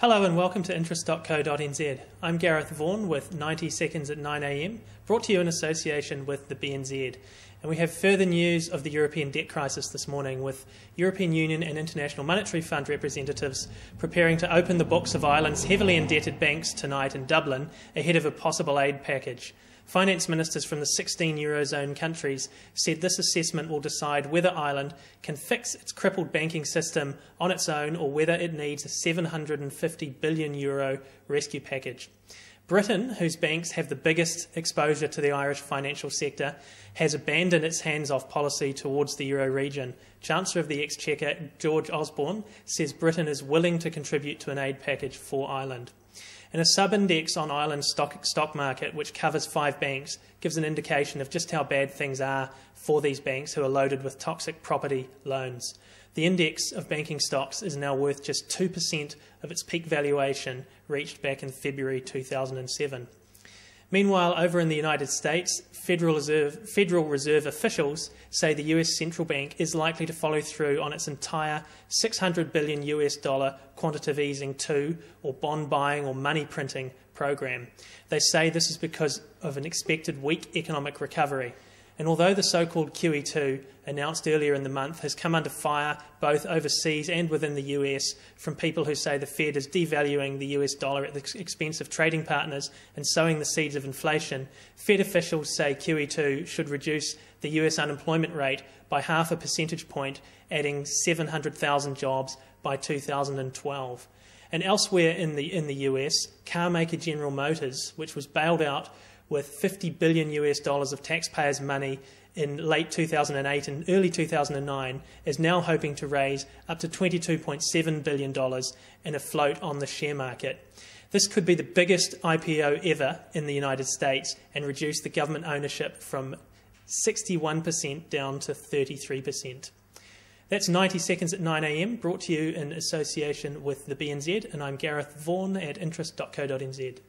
Hello and welcome to interest.co.nz. I'm Gareth Vaughan with 90 Seconds at 9am, brought to you in association with the BNZ. And we have further news of the European debt crisis this morning, with European Union and International Monetary Fund representatives preparing to open the books of Ireland's heavily indebted banks tonight in Dublin ahead of a possible aid package. Finance ministers from the 16 Eurozone countries said this assessment will decide whether Ireland can fix its crippled banking system on its own or whether it needs a €750 billion rescue package. Britain, whose banks have the biggest exposure to the Irish financial sector, has abandoned its hands-off policy towards the Euro region. Chancellor of the Exchequer, George Osborne, says Britain is willing to contribute to an aid package for Ireland. And a sub-index on Ireland's stock market, which covers 5 banks, gives an indication of just how bad things are for these banks who are loaded with toxic property loans. The index of banking stocks is now worth just 2% of its peak valuation reached back in February 2007. Meanwhile, over in the United States, Federal Reserve officials say the US central bank is likely to follow through on its entire $600 billion quantitative easing 2, or bond buying or money printing program. They say this is because of an expected weak economic recovery. And although the so-called QE2, announced earlier in the month, has come under fire both overseas and within the US from people who say the Fed is devaluing the US dollar at the expense of trading partners and sowing the seeds of inflation, Fed officials say QE2 should reduce the US unemployment rate by 0.5 percentage point, adding 700,000 jobs by 2012. And elsewhere in the US, car maker General Motors, which was bailed out with $50 billion of taxpayers' money in late 2008 and early 2009, is now hoping to raise up to $22.7 billion in a float on the share market. This could be the biggest IPO ever in the United States and reduce the government ownership from 61% down to 33%. That's 90 Seconds at 9am, brought to you in association with the BNZ, and I'm Gareth Vaughan at interest.co.nz.